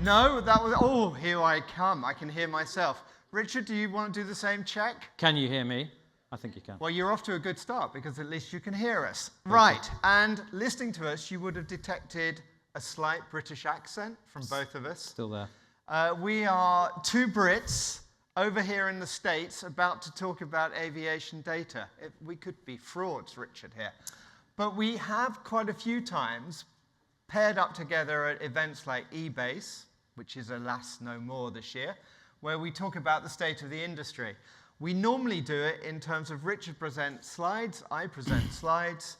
No, that was, oh, here I come. I can hear myself. Richard, do you want to do the same check? Can you hear me? I think you can. Well, you're off to a good start because at least you can hear us. Right, and listening to us, you would have detected a slight British accent from both of us. Still there. We are two Brits over here in the States about to talk about aviation data. We could be frauds, Richard, here. But we have quite a few times paired up together at events like eBase, which is alas no more this year, where we talk about the state of the industry. We normally do it in terms of Richard presents slides, I present slides,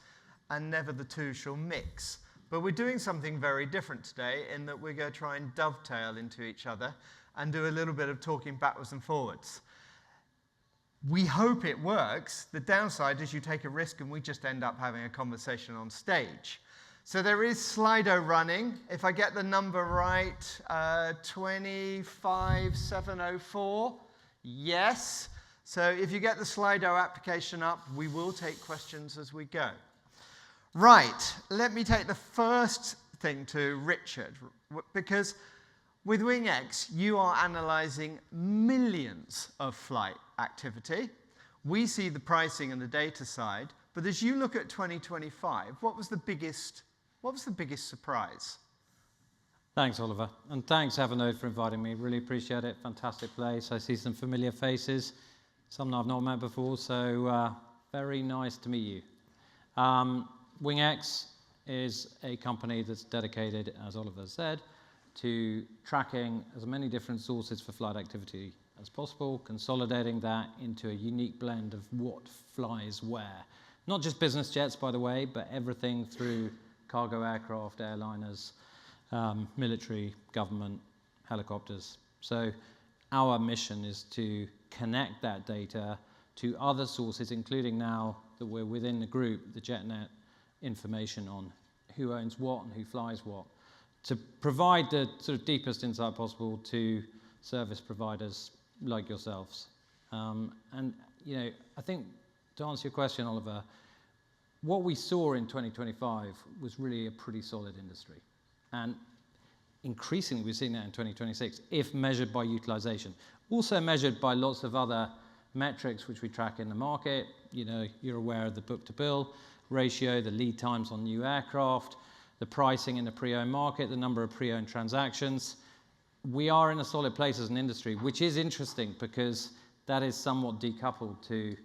and never the two shall mix. But we're doing something very different today in that we're going to try and dovetail into each other and do a little bit of talking backwards and forwards. We hope it works. The downside is you take a risk and we just end up having a conversation on stage. So there is Slido running. If I get the number right, 25704. Yes. So if you get the Slido application up, we will take questions as we go. Right, let me take the first thing to Richard, because with WingX, you are analyzing millions of flight activity. We see the pricing and the data side, but as you look at 2025, what was the biggest surprise? Thanks, Oliver. And thanks, Avinode, for inviting me. Really appreciate it. Fantastic place. I see some familiar faces, some I've not met before, so very nice to meet you. WingX is a company that's dedicated, as Oliver said, to tracking as many different sources for flight activity as possible, consolidating that into a unique blend of what flies where. Not just business jets, by the way, but everything through cargo aircraft, airliners, military, government, helicopters. So our mission is to connect that data to other sources, including now that we're within the group, the JetNet information on who owns what and who flies what, to provide the sort of deepest insight possible to service providers like yourselves. And you know, I think to answer your question, Oliver, what we saw in 2025 was really a pretty solid industry. And increasingly, we're seeing that in 2026, if measured by utilization. Also measured by lots of other metrics which we track in the market. You know, you're aware of the book-to-bill ratio, the lead times on new aircraft, the pricing in the pre-owned market, the number of pre-owned transactions. We are in a solid place as an industry, which is interesting because that is somewhat decoupled to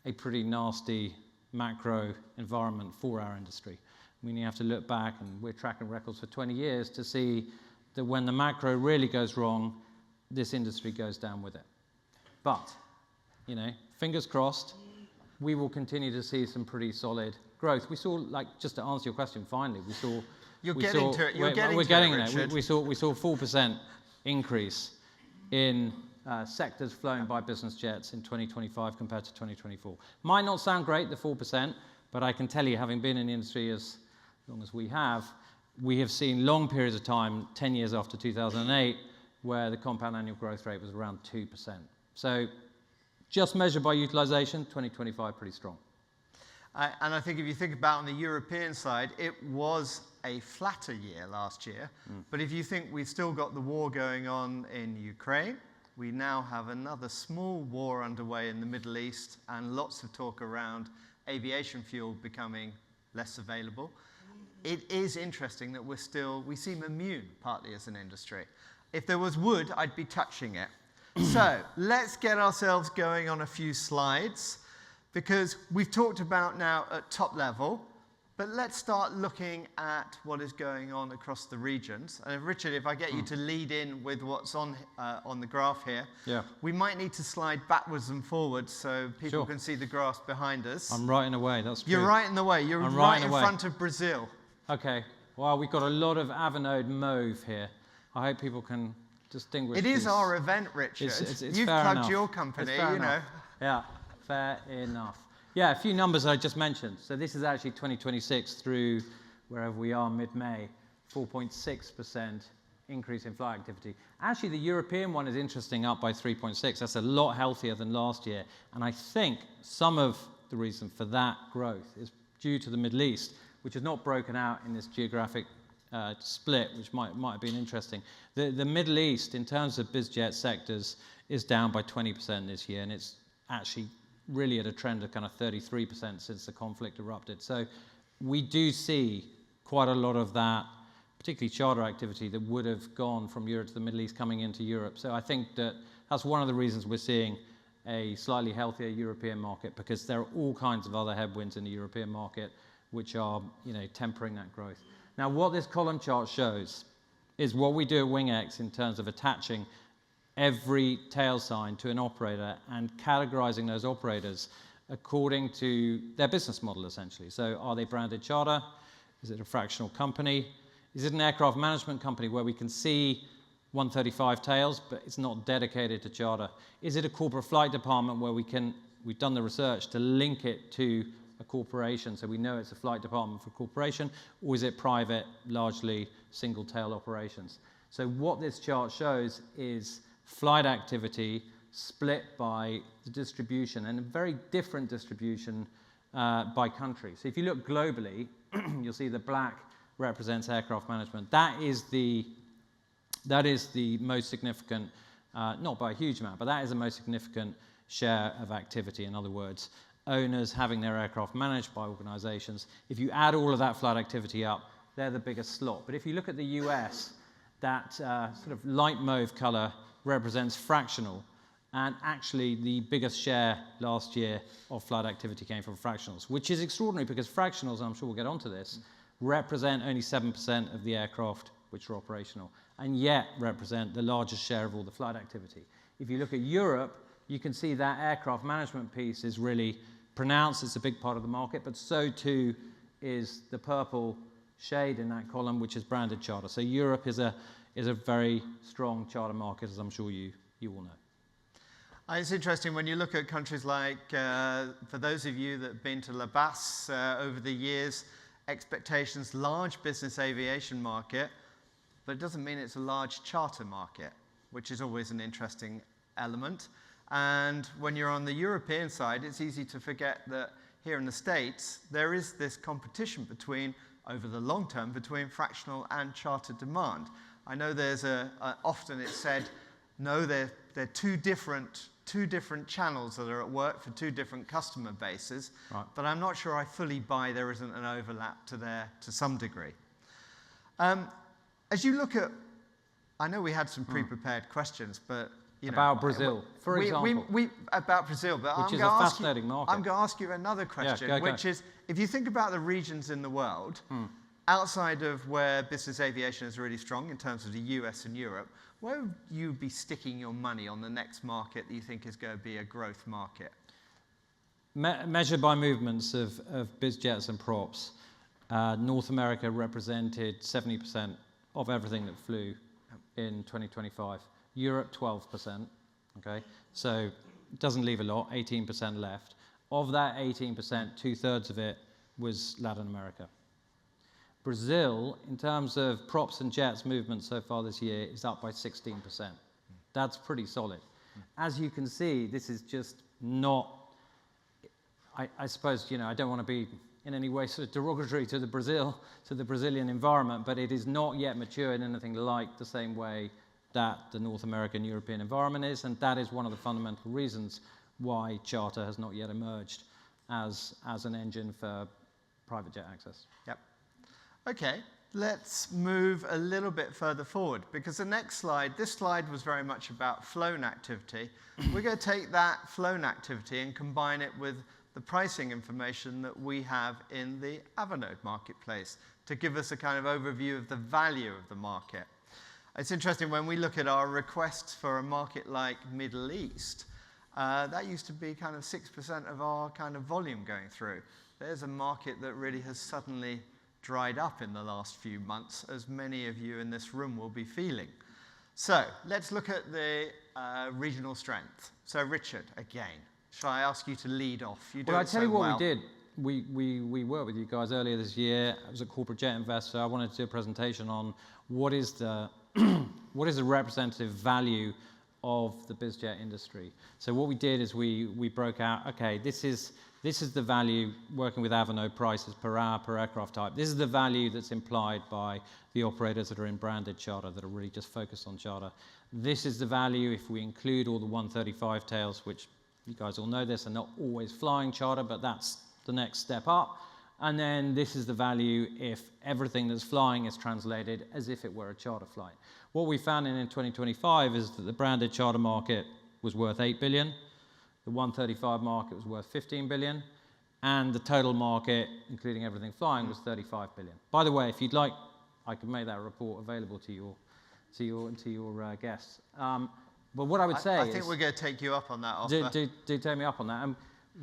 a pretty nasty macro environment for our industry. I mean, you have to look back, and we're tracking records for 20 years to see that when the macro really goes wrong, this industry goes down with it. But, you know, fingers crossed, we will continue to see some pretty solid growth. We saw, like, just to answer your question, finally, we saw... We're getting there. We saw a 4% increase in sectors flown by business jets in 2025 compared to 2024. Might not sound great, the 4%, but I can tell you, having been in the industry as long as we have seen long periods of time, 10 years after 2008, where the compound annual growth rate was around 2%. So just measured by utilization, 2025 pretty strong. And I think if you think about on the European side, it was a flatter year last year. But if you think we've still got the war going on in Ukraine, we now have another small war underway in the Middle East, and lots of talk around aviation fuel becoming less available. It is interesting that we seem immune, partly as an industry. If there was wood, I'd be touching it. So let's get ourselves going on a few slides, because we've talked about now at top level, but let's start looking at what is going on across the regions. And Richard, if I get you to lead in with what's on the graph here, we might need to slide backwards and forwards so people can see the graphs behind us. I'm right in the way, that's true. You're right in the way. You're right in front of Brazil. Okay, well, we've got a lot of Avinode mauve here. I hope people can distinguish It is our event, Richard. It's You've fair plugged enough. your company, you know. Yeah, fair enough. Yeah, a few numbers I just mentioned. So this is actually 2026 through wherever we are, mid-May, 4.6% increase in flight activity. Actually, the European one is interesting, up by 3.6. That's a lot healthier than last year. And I think some of the reason for that growth is due to the Middle East, which is not broken out in this geographic split, which might have been interesting. The Middle East, in terms of BizJet sectors, is down by 20% this year, and it's actually really at a trend of kind of 33% since the conflict erupted. So we do see quite a lot of that, particularly charter activity, that would have gone from Europe to the Middle East coming into Europe. So I think that's one of the reasons we're seeing a slightly healthier European market, because there are all kinds of other headwinds in the European market which are, tempering that growth. Now, what this column chart shows is what we do at WingX in terms of attaching every tail sign to an operator and categorizing those operators according to their business model, essentially. So are they branded charter? Is it a fractional company? Is it an aircraft management company where we can see 135 tails, but it's not dedicated to charter? Is it a corporate flight department where we've done the research to link it to a corporation, so we know it's a flight department for a corporation, or is it private, largely single tail operations? So what this chart shows is flight activity split by the distribution, and a very different distribution by country. So if you look globally, you'll see the black represents aircraft management. That is the most significant, not by a huge amount, but that is the most significant share of activity. In other words, owners having their aircraft managed by organizations. If you add all of that flight activity up, they're the biggest slot. But if you look at the US, that sort of light mauve color represents fractional. And actually, the biggest share last year of flight activity came from fractionals, which is extraordinary because fractionals, and I'm sure we'll get onto this, represent only 7% of the aircraft which are operational, and yet represent the largest share of all the flight activity. If you look at Europe, you can see that aircraft management piece is really pronounced. It's a big part of the market, but so too is the purple shade in that column, which is branded charter. So Europe is a very strong charter market, as I'm sure you all know. It's interesting when you look at countries like, for those of you that have been to La Basse over the years, expectations, large business aviation market, but it doesn't mean it's a large charter market, which is always an interesting element. And when you're on the European side, it's easy to forget that here in the States, there is this competition over the long term, between fractional and charter demand. I know there's often it's said, no, they're two different channels that are at work for two different customer bases, right. But I'm not sure I fully buy there isn't an overlap to some degree. As you look at, I know we had some pre-prepared questions, but about Brazil, for example. About Brazil, but which is a fascinating market. I'm going to ask you another question, which is, if you think about the regions in the world, outside of where business aviation is really strong in terms of the US and Europe, where would you be sticking your money on the next market that you think is going to be a growth market? Measured by movements of BizJets and props, North America represented 70% of everything that flew in 2025. Europe, 12%, okay? So it doesn't leave a lot, 18% left. Of that 18%, two-thirds of it was Latin America. Brazil, in terms of props and jets movement so far this year, is up by 16%. That's pretty solid. As you can see, this is just not, I suppose, I don't want to be in any way sort of derogatory to the Brazilian environment, but it is not yet mature in anything like the same way that the North American, European environment is, and that is one of the fundamental reasons why charter has not yet emerged as an engine for private jet access. Yep. Okay, let's move a little bit further forward, because this slide was very much about flown activity. We're going to take that flown activity and combine it with the pricing information that we have in the Avinode marketplace to give us a kind of overview of the value of the market. It's interesting, when we look at our requests for a market like Middle East, that used to be kind of 6% of our kind of volume going through. There's a market that really has suddenly dried up in the last few months, as many of you in this room will be feeling. So let's look at the regional strength. So Richard, again, shall I ask you to lead off? You do well, it I'll tell so you what well. we did. We worked with you guys earlier this year. I was a corporate jet investor. I wanted to do a presentation on what is the representative value of the BizJet industry. So what we did is we broke out, okay, this is This is the value, working with Avinode prices per hour, per aircraft type. This is the value that's implied by the operators that are in branded charter, that are really just focused on charter. This is the value if we include all the 135 tails, which you guys all know this, are not always flying charter, but that's the next step up. And then this is the value if everything that's flying is translated as if it were a charter flight. What we found in 2025 is that the branded charter market was worth 8 billion. The 135 market was worth 15 billion, and the total market, including everything flying, was 35 billion. By the way, if you'd like, I can make that report available to your guests. But what I would say I think we're going to take you up on that offer. Do take me up on that.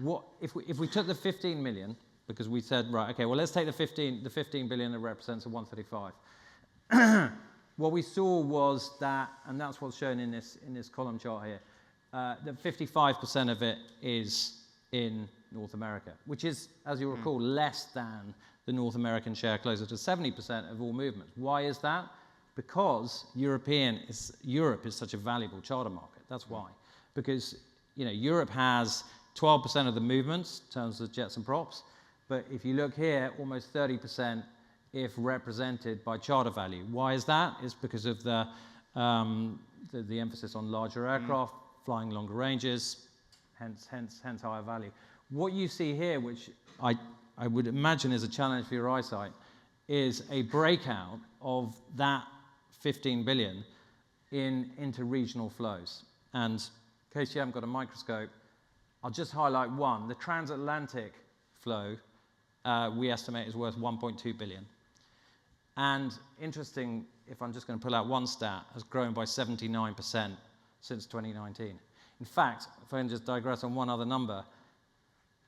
What if we took the 15 million, because we said, right, okay, well, let's take the 15 billion that represents the 135. What we saw was that, and that's what's shown in this column chart here, that 55% of it is in North America, which is, as you recall, less than the North American share, closer to 70% of all movements. Why is that? Because Europe is such a valuable charter market. That's why. Because Europe has 12% of the movements in terms of jets and props, but if you look here, almost 30% if represented by charter value. Why is that? It's because of the emphasis on larger aircraft, flying longer ranges, hence higher value. What you see here, which I would imagine is a challenge for your eyesight, is a breakout of that 15 billion into regional flows. And in case you haven't got a microscope, I'll just highlight one. The transatlantic flow, we estimate, is worth 1.2 billion. And interesting, if I'm just going to pull out one stat, has grown by 79% since 2019. In fact, if I can just digress on one other number,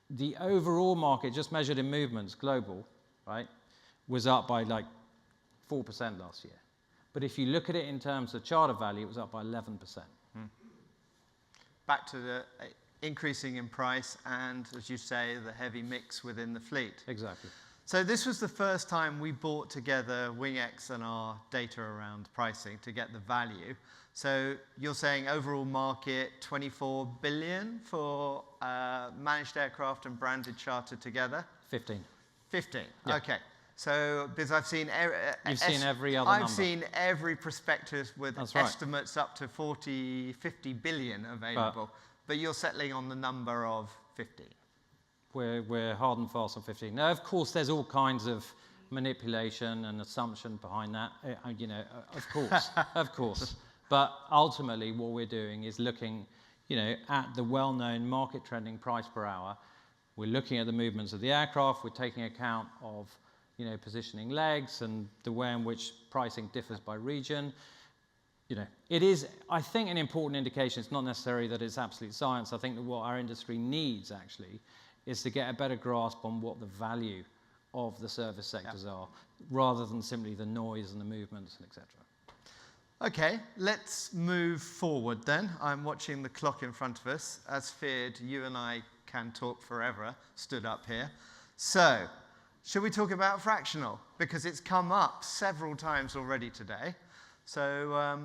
the overall market, just measured in movements, global, right, was up by like 4% last year. But if you look at it in terms of charter value, it was up by 11%. Back to the increasing in price and, as you say, the heavy mix within the fleet. Exactly. So this was the first time we brought together WingX and our data around pricing to get the value. So you're saying overall market 24 billion for managed aircraft and branded charter together? 15. 15, yeah. Okay. So, because I've seen... You've seen every other number. I've seen every prospectus with That's right. estimates up to 40, 50 billion available. But you're settling on the number of 15. We're hard and fast on 15. Now, of course, there's all kinds of manipulation and assumption behind that. Of course. But ultimately, what we're doing is looking, at the well-known market trending price per hour. We're looking at the movements of the aircraft. We're taking account of, positioning legs and the way in which pricing differs by region. It is, I think, an important indication. It's not necessarily that it's absolute science. I think that what our industry needs, actually, is to get a better grasp on what the value of the service sectors are, rather than simply the noise and the movements, and etc. Okay, let's move forward then. I'm watching the clock in front of us. As feared, you and I can talk forever, stood up here. So, should we talk about fractional? Because it's come up several times already today. So,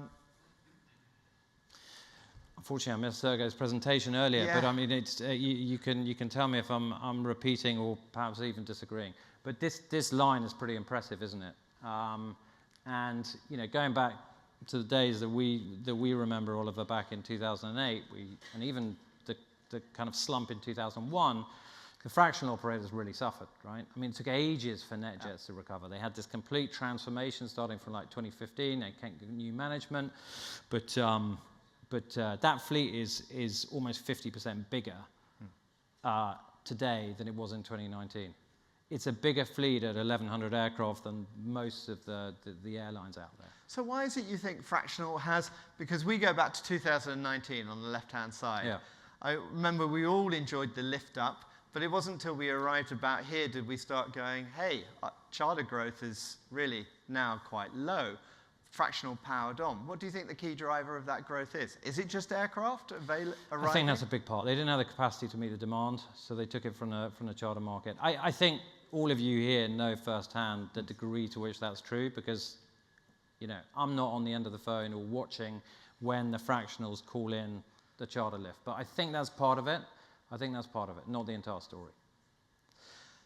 unfortunately, I missed Sergei's presentation earlier, but I mean, it's, you can tell me if I'm repeating or perhaps even disagreeing. But this line is pretty impressive, isn't it? And going back to the days that we remember, Oliver, back in 2008, and even the kind of slump in 2001, the fractional operators really suffered, right? I mean, it took ages for NetJets to recover. They had this complete transformation starting from like 2015. They can't get new management, but that fleet is almost 50% bigger today than it was in 2019. It's a bigger fleet at 1,100 aircraft than most of the airlines out there. So why is it you think fractional has, because we go back to 2019 on the left-hand side. Yeah. I remember we all enjoyed the lift up, but it wasn't until we arrived about here did we start going, hey, charter growth is really now quite low. Fractional powered on. What do you think the key driver of that growth is? Is it just aircraft arriving? I think that's a big part. They didn't have the capacity to meet the demand, so they took it from the charter market. I think all of you here know firsthand the degree to which that's true, because I'm not on the end of the phone or watching when the fractionals call in the charter lift. But I think that's part of it. I think that's part of it, not the entire story.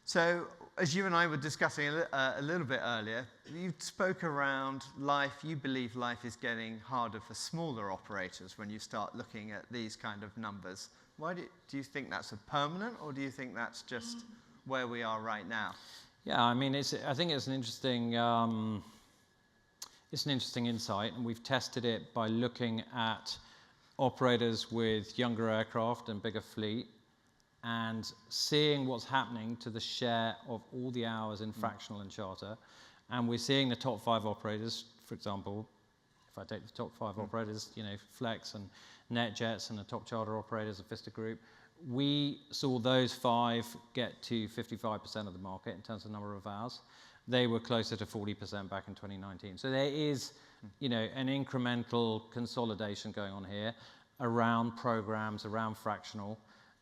So, as you and I were discussing a little bit earlier, you spoke around life. You believe life is getting harder for smaller operators when you start looking at these kind of numbers. Why do you think that's a permanent, or do you think that's just where we are right now? Yeah, I mean, I think it's an interesting insight, and we've tested it by looking at operators with younger aircraft and bigger fleet, and seeing what's happening to the share of all the hours in fractional and charter. And we're seeing the top 5 operators, for example, if I take the top 5 operators, Flex and NetJets and the top charter operators of Vista Group, we saw those 5 get to 55% of the market in terms of number of hours. They were closer to 40% back in 2019. So there is, an incremental consolidation going on here around programs, around fractional.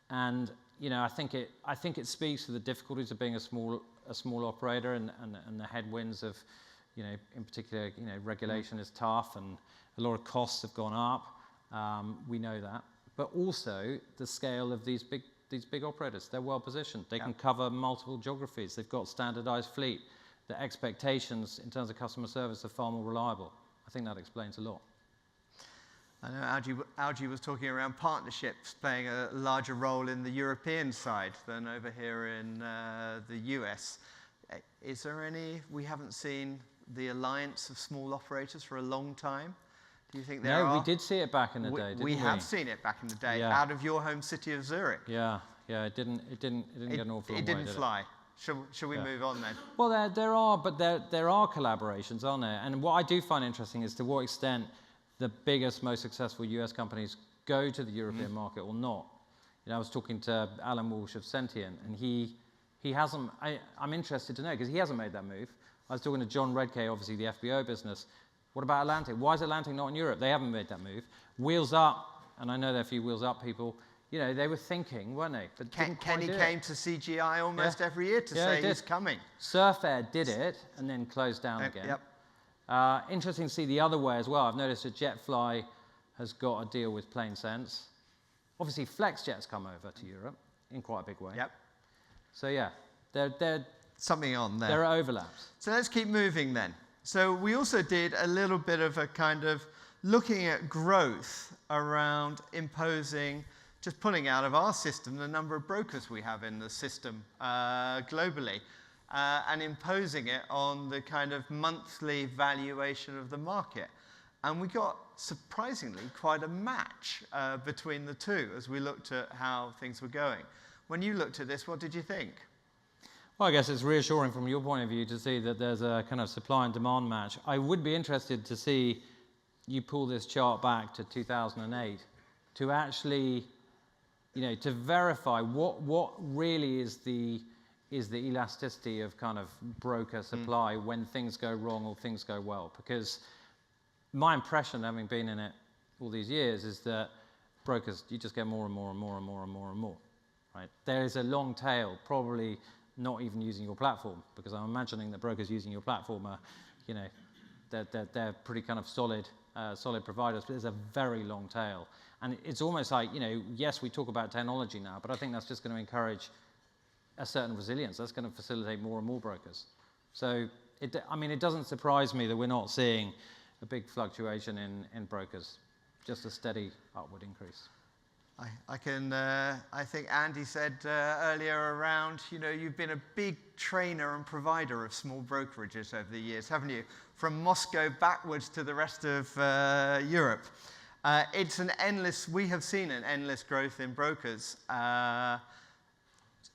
And I think it speaks to the difficulties of being a small operator and the headwinds of, in particular, regulation is tough and a lot of costs have gone up. We know that, but also the scale of these big operators. They're well positioned. They can cover multiple geographies. They've got standardized fleet. The expectations in terms of customer service are far more reliable. I think that explains a lot. I know Algie was talking around partnerships playing a larger role in the European side than over here in the US. Is there any? We haven't seen the alliance of small operators for a long time. Do you think there are? No, we did see it back in the day, didn't we? We have seen it back in the day, out of your home city of Zurich. Yeah, it didn't get an awful long way, It didn't fly. Shall we move on then? Well, there are collaborations, aren't there? And what I do find interesting is to what extent the biggest, most successful US companies go to the European market or not. I was talking to Alan Walsh of Sentient, and he hasn't. I'm interested to know because he hasn't made that move. I was talking to John Redkay, obviously the FBO business. What about Atlantic? Why is Atlantic not in Europe? They haven't made that move. Wheels Up, and I know there are a few Wheels Up people. They were thinking, weren't they? But Kenny came to CGI almost every year to say he's coming. Surf Air did it and then closed down again. Yep. Interesting to see the other way as well. I've noticed that JetFly has got a deal with PlaneSense. Obviously, FlexJet's come over to Europe in quite a big way. Yep. So they're something on there. There are overlaps. So let's keep moving then. So we also did a little bit of a kind of looking at growth around imposing, just pulling out of our system the number of brokers we have in the system globally. And imposing it on the kind of monthly valuation of the market. And we got, surprisingly, quite a match between the two as we looked at how things were going. When you looked at this, what did you think? Well, I guess it's reassuring from your point of view to see that there's a kind of supply and demand match. I would be interested to see you pull this chart back to 2008 to actually, to verify what really is the elasticity of kind of broker supply when things go wrong or things go well. Because my impression, having been in it all these years, is that brokers, you just get more and more and more and more and more and more. Right? There is a long tail, probably not even using your platform, because I'm imagining that brokers using your platform are, they're pretty kind of solid providers, but there's a very long tail. And it's almost like, yes, we talk about technology now, but I think that's just going to encourage a certain resilience. That's going to facilitate more and more brokers. So, it doesn't surprise me that we're not seeing a big fluctuation in brokers, just a steady upward increase. I think Andy said earlier around, you've been a big trainer and provider of small brokerages over the years, haven't you? From Moscow backwards to the rest of Europe. We have seen an endless growth in brokers,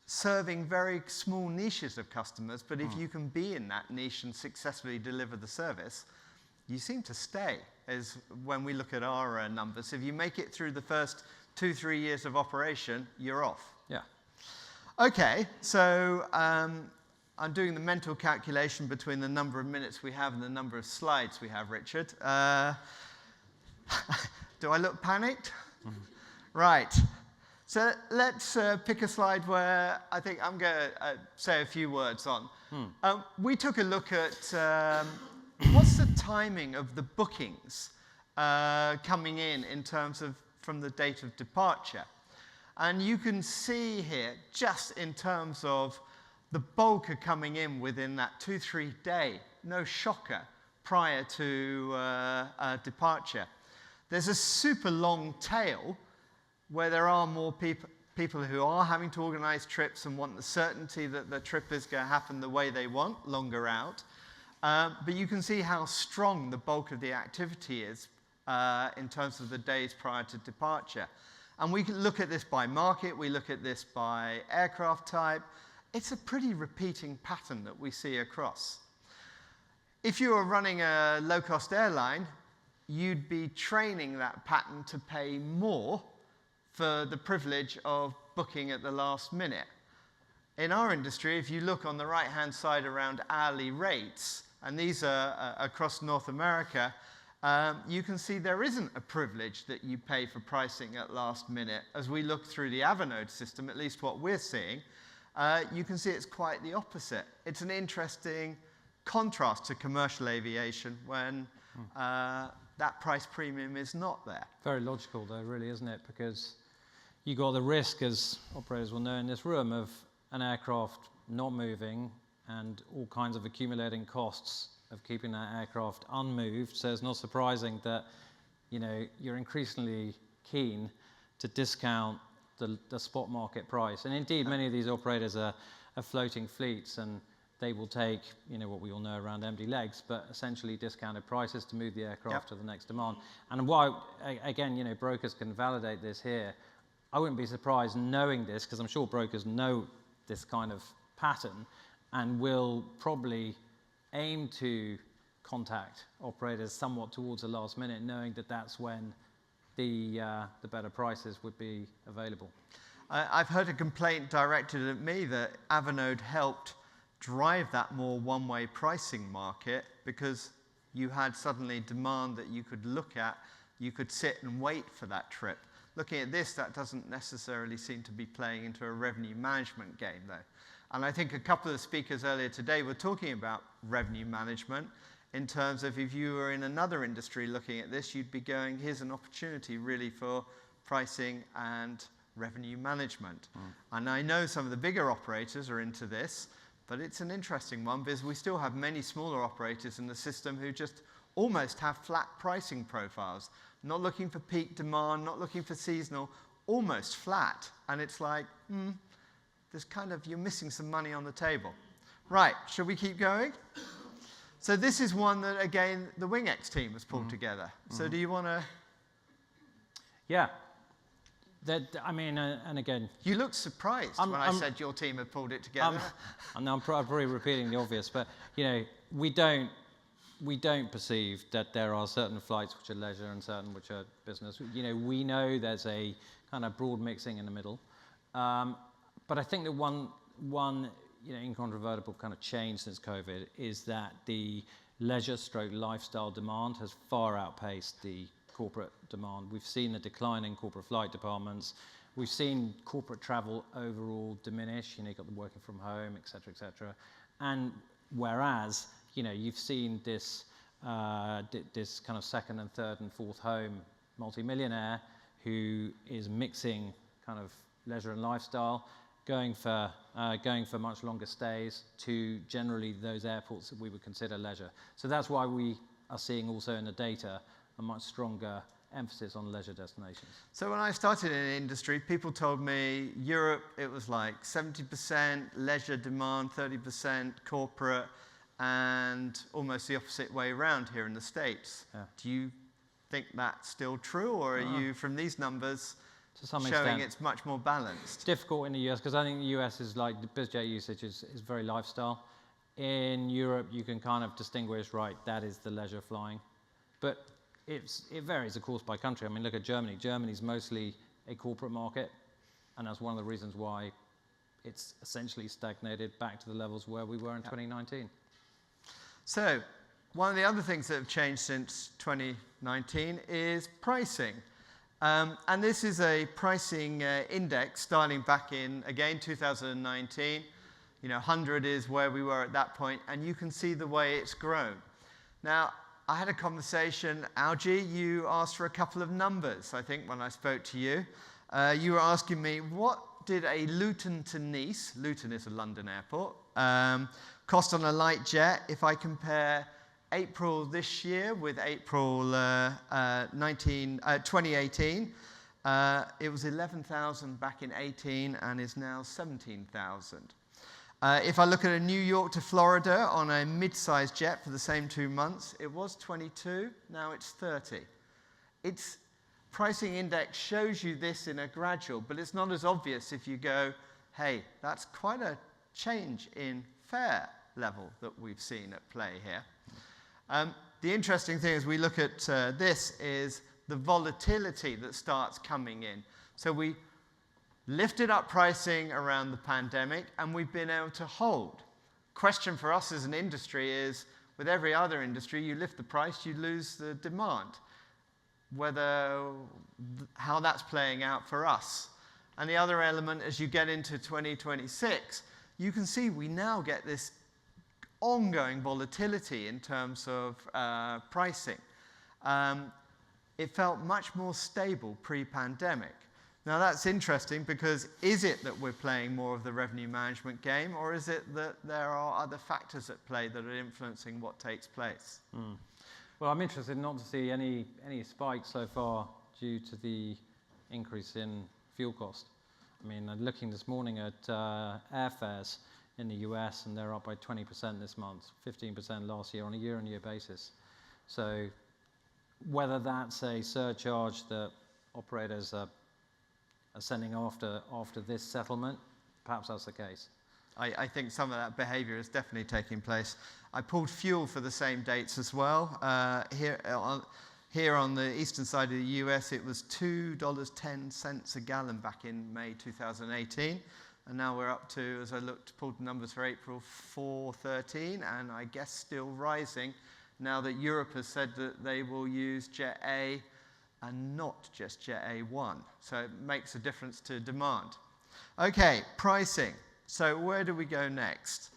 serving very small niches of customers, but if you can be in that niche and successfully deliver the service, you seem to stay, as when we look at our numbers. If you make it through the first 2-3 years of operation, you're off. Yeah. Okay, so I'm doing the mental calculation between the number of minutes we have and the number of slides we have, Richard. Do I look panicked? Right. So let's pick a slide where I think I'm going to say a few words on. We took a look at what's the timing of the bookings coming in terms of from the date of departure. And you can see here, just in terms of the bulk are coming in within that 2-3 day, no shocker, prior to departure. There's a super long tail where there are more people who are having to organize trips and want the certainty that the trip is going to happen the way they want, longer out. But you can see how strong the bulk of the activity is in terms of the days prior to departure. And we can look at this by market, we look at this by aircraft type. It's a pretty repeating pattern that we see across. If you were running a low-cost airline, you'd be training that pattern to pay more for the privilege of booking at the last minute. In our industry, if you look on the right-hand side around hourly rates, and these are across North America, you can see there isn't a privilege that you pay for pricing at last minute. As we look through the Avinode system, at least what we're seeing, you can see it's quite the opposite. It's an interesting contrast to commercial aviation when that price premium is not there. Very logical though, really, isn't it? Because you got the risk, as operators will know in this room, of an aircraft not moving and all kinds of accumulating costs of keeping that aircraft unmoved. So it's not surprising that, you know, you're increasingly keen to discount the spot market price. And indeed, many of these operators are floating fleets, and they will take, you know, what we all know around empty legs, but essentially discounted prices to move the aircraft to the next demand. And why, again, you know, brokers can validate this here. I wouldn't be surprised knowing this, because I'm sure brokers know this kind of pattern and will probably aim to contact operators somewhat towards the last minute, knowing that that's when the better prices would be available. I've heard a complaint directed at me that Avinode helped drive that more one-way pricing market because you had suddenly demand that you could look at, you could sit and wait for that trip. Looking at this, that doesn't necessarily seem to be playing into a revenue management game, though. And I think a couple of the speakers earlier today were talking about revenue management in terms of if you were in another industry looking at this, you'd be going, here's an opportunity really for pricing and revenue management. And I know some of the bigger operators are into this, but it's an interesting one because we still have many smaller operators in the system who just almost have flat pricing profiles, not looking for peak demand, not looking for seasonal, almost flat. And it's like, there's kind of, you're missing some money on the table. Right, should we keep going? So this is one that, again, the WingX team has pulled together. So do you want to? Yeah. I mean, and again... You looked surprised when I said your team had pulled it together. I'm probably repeating the obvious, but, you know, we don't perceive that there are certain flights which are leisure and certain which are business. You know, we know there's a kind of broad mixing in the middle. But I think that one you know, incontrovertible kind of change since COVID is that the leisure/lifestyle demand has far outpaced the corporate demand. We've seen a decline in corporate flight departments. We've seen corporate travel overall diminish. You know, you've got them working from home, et cetera, et cetera. And whereas, you know, you've seen this this kind of second and third and fourth home multimillionaire who is mixing kind of leisure and lifestyle, going for much longer stays to generally those airports that we would consider leisure. So that's why we are seeing also in the data a much stronger emphasis on leisure destinations. So when I started in the industry, people told me Europe, it was like 70% leisure demand, 30% corporate, and almost the opposite way around here in the States. Yeah. Do you think that's still true, or are you, from these numbers, to some showing extent, it's much more balanced? Difficult in the US, because I think the US is like, the BizJet usage is very lifestyle. In Europe, you can kind of distinguish, right, that is the leisure flying. But it varies, of course, by country. I mean, look at Germany. Germany's mostly a corporate market, and that's one of the reasons why it's essentially stagnated back to the levels where we were in 2019. So one of the other things that have changed since 2019 is pricing. And this is a pricing index starting back in, again, 2019. You know, 100 is where we were at that point, and you can see the way it's grown. Now, I had a conversation, Algie, you asked for a couple of numbers, I think, when I spoke to you. You were asking me, what did a Luton to Nice, Luton is a London airport, cost on a light jet if I compare April this year with April 2018? It was 11,000 back in 18 and is now 17,000. If I look at a New York to Florida on a mid-sized jet for the same 2 months, it was 22, now it's 30. Its pricing index shows you this in a gradual, but it's not as obvious if you go, hey, that's quite a change in fare level that we've seen at play here. The interesting thing as we look at this is the volatility that starts coming in. So we lifted up pricing around the pandemic, and we've been able to hold. Question for us as an industry is, with every other industry, you lift the price, you lose the demand. How that's playing out for us. And the other element, as you get into 2026, you can see we now get this ongoing volatility in terms of pricing. It felt much more stable pre-pandemic. Now that's interesting because is it that we're playing more of the revenue management game, or is it that there are other factors at play that are influencing what takes place? Well, I'm interested not to see any spikes so far due to the increase in fuel cost. I mean, I'm looking this morning at airfares in the US, and they're up by 20% this month, 15% last year on a year-on-year basis. So whether that's a surcharge that operators are sending after this settlement, perhaps that's the case. I think some of that behavior is definitely taking place. I pulled fuel for the same dates as well. Here on the eastern side of the US, it was $2.10 a gallon back in May 2018. And now we're up to, as I pulled the numbers for April, $4.13, and I guess still rising now that Europe has said that they will use Jet A and not just Jet A1. So it makes a difference to demand. Okay, pricing. So where do we go next?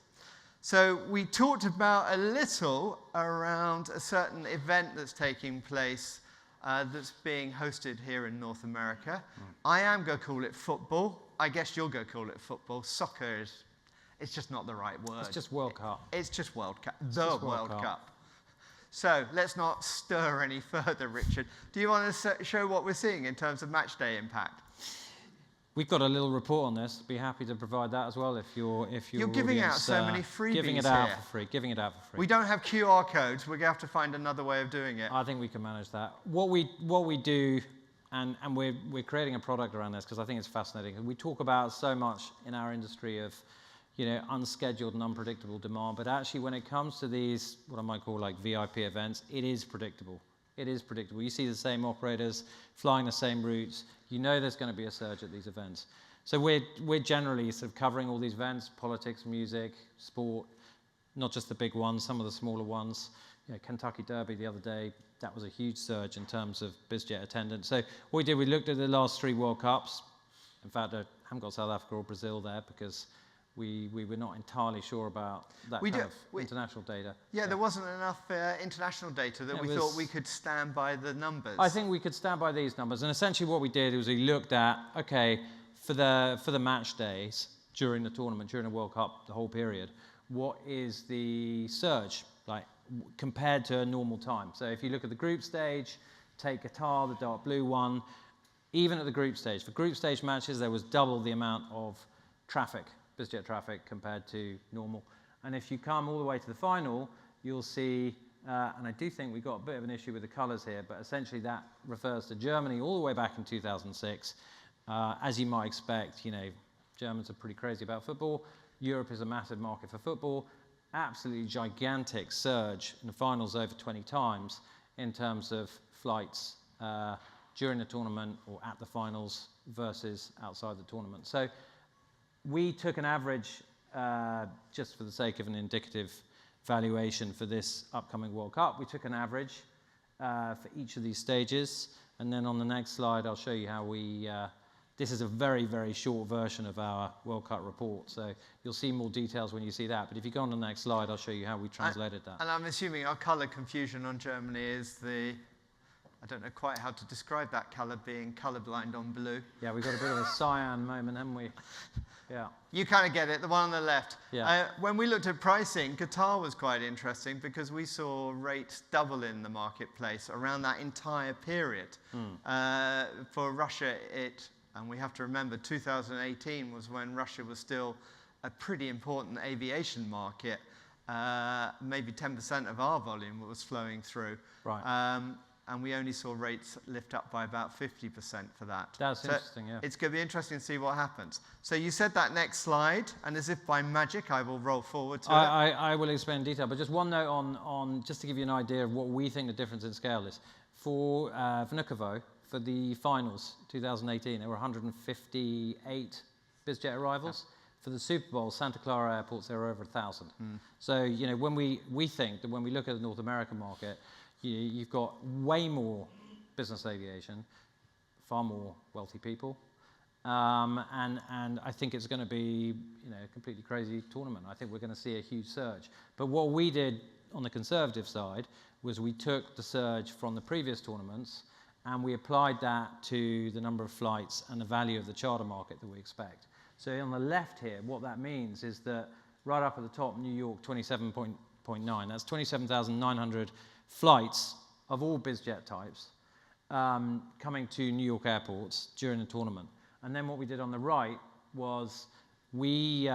So we talked about a little around a certain event that's taking place that's being hosted here in North America. I am going to call it football. I guess you'll go call it football. Soccer it's just not the right word. It's just World Cup. It's just World Cup. The World Cup. So let's not stir any further, Richard. Do you want to show what we're seeing in terms of match day impact? We've got a little report on this. Be happy to provide that as well if you're giving out so many freebies giving it out for free. Giving it out for free. We don't have QR codes. We're going to have to find another way of doing it. I think we can manage that. What we do, and we're creating a product around this because I think it's fascinating. We talk about so much in our industry of unscheduled and unpredictable demand, but actually when it comes to these, what I might call like VIP events, it is predictable. It is predictable. You see the same operators flying the same routes. You know there's going to be a surge at these events. So we're generally sort of covering all these events, politics, music, sport, not just the big ones, some of the smaller ones. Kentucky Derby the other day, that was a huge surge in terms of BizJet attendance. So what we did, we looked at the last 3 World Cups. In fact, I haven't got South Africa or Brazil there because we were not entirely sure about that international data. Yeah, so there wasn't enough international data that we thought we could stand by the numbers. I think we could stand by these numbers. And essentially what we did was we looked at, okay, for the match days during the tournament, during the World Cup, the whole period, what is the surge like compared to a normal time? So if you look at the group stage, take Qatar, the dark blue one, even at the group stage. For group stage matches, there was double the amount of traffic, BizJet traffic, compared to normal. And if you come all the way to the final, you'll see, and I do think we've got a bit of an issue with the colours here, but essentially that refers to Germany all the way back in 2006. As you might expect, Germans are pretty crazy about football. Europe is a massive market for football. Absolutely gigantic surge in the finals over 20 times in terms of flights during the tournament or at the finals versus outside the tournament. So we took an average, just for the sake of an indicative valuation for this upcoming World Cup, we took an average for each of these stages. And then on the next slide, I'll show you how we, this is a very, very short version of our World Cup report. So you'll see more details when you see that. But if you go on the next slide, I'll show you how we translated that. And I'm assuming our colour confusion on Germany is the I don't know quite how to describe that colour, being colourblind on blue. Yeah, we got a bit of a cyan moment, haven't we? Yeah. You kind of get it, the one on the left. Yeah. When we looked at pricing, Qatar was quite interesting because we saw rates double in the marketplace around that entire period. For Russia, and we have to remember 2018 was when Russia was still a pretty important aviation market. Maybe 10% of our volume was flowing through. Right. And we only saw rates lift up by about 50% for that. That's interesting, yeah. It's going to be interesting to see what happens. So you said that next slide, and as if by magic, I will roll forward to it. I will explain in detail, but just one note on just to give you an idea of what we think the difference in scale is. For Vnukovo, for the finals 2018, there were 158 BizJet arrivals. Yeah. For the Super Bowl, Santa Clara airports, there were over 1,000. So, you know, when we think that when we look at the North American market, you've got way more business aviation, far more wealthy people, and I think it's going to be, you know, a completely crazy tournament. I think we're going to see a huge surge. But what we did on the conservative side was we took the surge from the previous tournaments and we applied that to the number of flights and the value of the charter market that we expect. So on the left here, what that means is that right up at the top, New York 27.9, that's 27,900 flights of all BizJet types coming to New York airports during the tournament. And then what we did on the right was we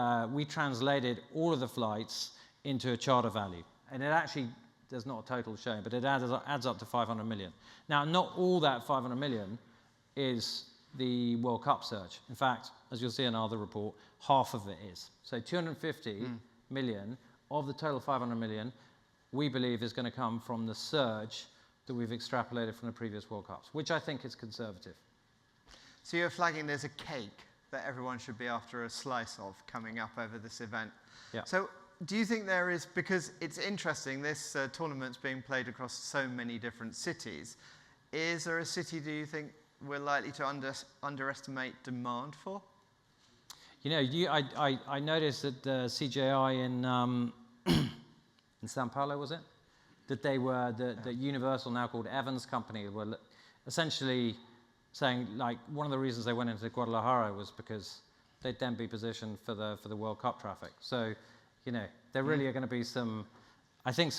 translated all of the flights into a charter value. And it actually, there's not a total shown, but it adds up to 500 million. Now, not all that 500 million is the World Cup surge. In fact, as you'll see in our other report, half of it is. So 250 million of the total 500 million we believe is going to come from the surge that we've extrapolated from the previous World Cups, which I think is conservative. So you're flagging there's a cake that everyone should be after a slice of coming up over this event. Yeah. So do you think there is, because it's interesting, this tournament's being played across so many different cities, is there a city, do you think, we're likely to underestimate demand for? You know, I noticed that the CJI in Sao Paulo, was it? That they were, the Universal, now called Evans Company, were essentially saying, like, one of the reasons they went into Guadalajara was because they'd then be positioned for the World Cup traffic. So, you know, there really are going to be some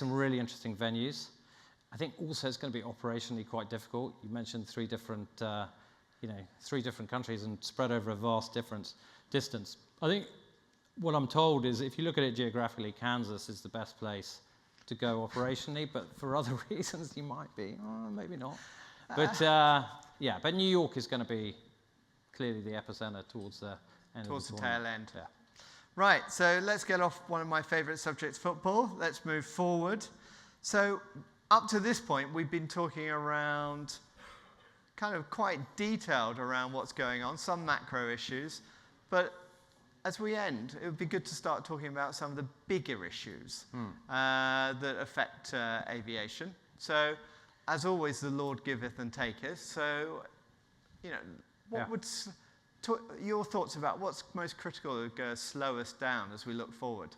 really interesting venues. I think also it's going to be operationally quite difficult. You mentioned three different countries and spread over a vast distance. I think what I'm told is if you look at it geographically, Kansas is the best place to go operationally, but for other reasons you might be, maybe not. But yeah, but New York is going to be clearly the epicenter towards the end towards of the tail end. Yeah. Right, so let's get off one of my favourite subjects, football. Let's move forward. So up to this point, we've been talking around kind of quite detailed around what's going on, some macro issues, but as we end, it would be good to start talking about some of the bigger issues that affect aviation. So, as always, the Lord giveth and taketh. So, you know, what would your thoughts about what's most critical to slow us down as we look forward?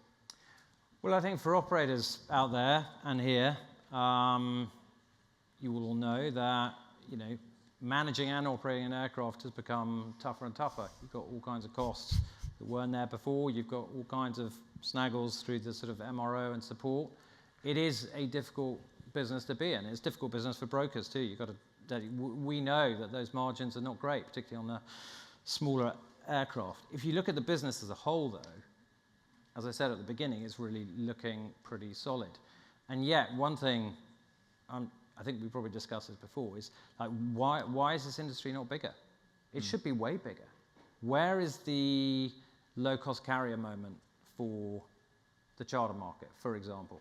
Well, I think for operators out there and here, you will all know that, you know, managing and operating an aircraft has become tougher and tougher. You've got all kinds of costs that weren't there before. You've got all kinds of snaggles through the sort of MRO and support. It is a difficult business to be in. It's a difficult business for brokers too. You've got to, we know that those margins are not great, particularly on the smaller aircraft. If you look at the business as a whole though, as I said at the beginning, it's really looking pretty solid. And yet one thing, I think we probably discussed this before, is like why is this industry not bigger? It should be way bigger. Where is the low-cost carrier moment for the charter market, for example?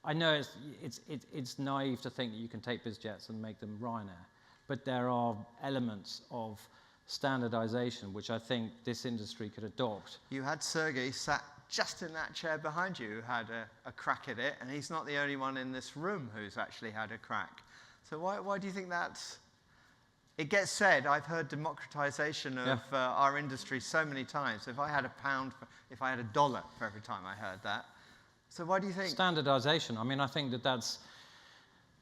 I know it's naive to think that you can take BizJets and make them Ryanair, but there are elements of standardization which I think this industry could adopt. You had Sergey sat just in that chair behind you who had a crack at it, and he's not the only one in this room who's actually had a crack. So why do you think that's... It gets said, I've heard democratization of our industry so many times. If I had if I had $1 for every time I heard that. So why do you think? Standardization. I mean, I think that's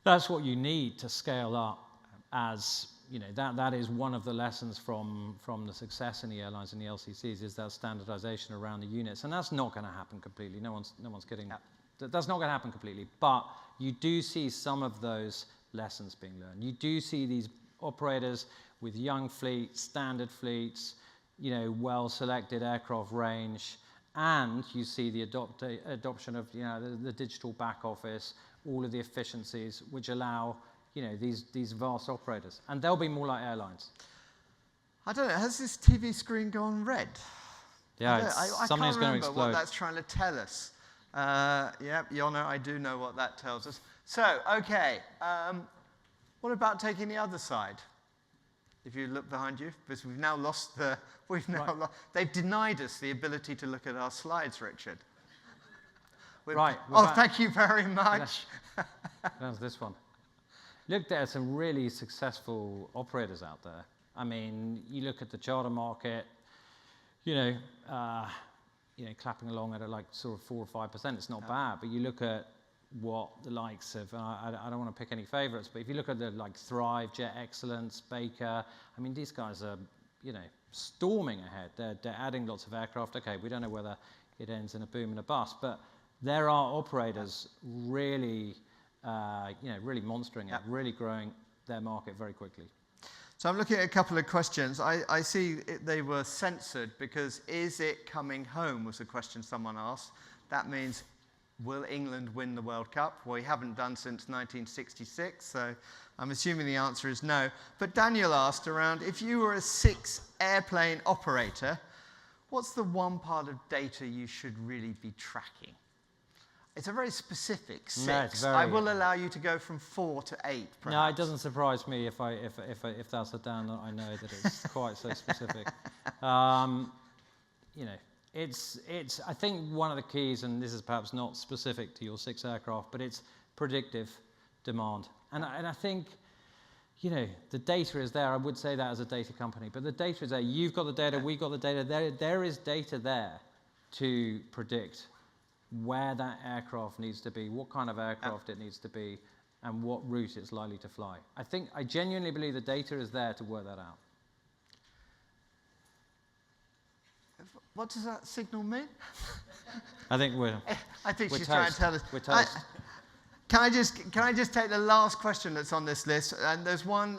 That's what you need to scale up. As you know, that is one of the lessons from the success in the airlines and the LCCs is that standardization around the units, and that's not going to happen completely. No one's getting that. That's not going to happen completely, but you do see some of those lessons being learned. You do see these operators with young fleets, standard fleets, well-selected aircraft range, and you see the adoption of the digital back office, all of the efficiencies which allow these vast operators, and they'll be more like airlines. I don't know. Has this TV screen gone red? Yeah, I something's can't going to remember explode. what that's trying to tell us. Yeah, Jonna, I do know what that tells us. So, okay, what about taking the other side? If you look behind you, because we've now lost the. They've denied us the ability to look at our slides, Richard. Right. Thank you very much. That's this one. Look, there are some really successful operators out there. I mean, you look at the charter market, clapping along at like sort of 4 or 5%. It's not bad, but you look at what the likes of, I don't want to pick any favourites, but if you look at the like Thrive, Jet Excellence, Baker, I mean, these guys are, storming ahead. They're adding lots of aircraft. Okay, we don't know whether it ends in a boom and a bust, but there are operators really, really monstering it, really growing their market very quickly. So I'm looking at a couple of questions. I see they were censored because is it coming home was a question someone asked. That means, will England win the World Cup? Well, we haven't done since 1966, so I'm assuming the answer is no. But Daniel asked around, if you were a 6-airplane operator, what's the one part of data you should really be tracking? It's a very specific 6. No, it's very, I will allow you to go from 4 to 8, perhaps. No, it doesn't surprise me if that's a down that I know that it's quite so specific. It's I think one of the keys, and this is perhaps not specific to your 6 aircraft, but it's predictive demand. And I think, the data is there. I would say that as a data company, but the data is there. You've got the data, we've got the data. There is data there to predict where that aircraft needs to be, what kind of aircraft it needs to be, and what route it's likely to fly. I genuinely believe the data is there to work that out. What does that signal mean? I think she's trying to tell us. We're toast. Can I just take the last question that's on this list? And there's one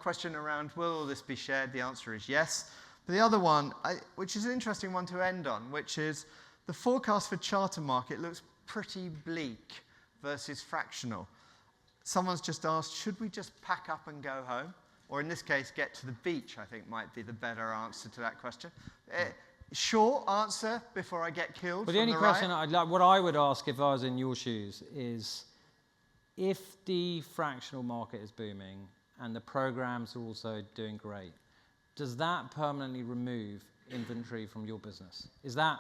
question around, will all this be shared? The answer is yes. But the other one, which is an interesting one to end on, which is, the forecast for charter market looks pretty bleak versus fractional. Someone's just asked, should we just pack up and go home? Or in this case, get to the beach, I think might be the better answer to that question. Short answer before I get killed. But the only question what I would ask if I was in your shoes is, if the fractional market is booming and the programs are also doing great, does that permanently remove inventory from your business? Is that,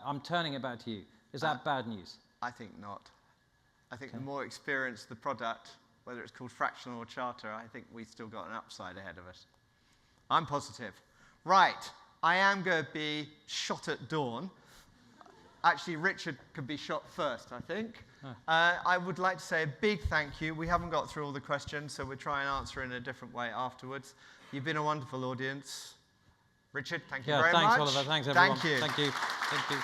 I'm turning it back to you. Is that bad news? I think not. I think the more experienced the product, whether it's called fractional or charter, I think we've still got an upside ahead of us. I'm positive. Right, I am going to be shot at dawn. Actually, Richard could be shot first, I think. I would like to say a big thank you. We haven't got through all the questions, so we'll try and answer in a different way afterwards. You've been a wonderful audience. Richard, thank you very much. Thanks, Oliver. Thanks, everyone. Thank you. Thank you. Thank you.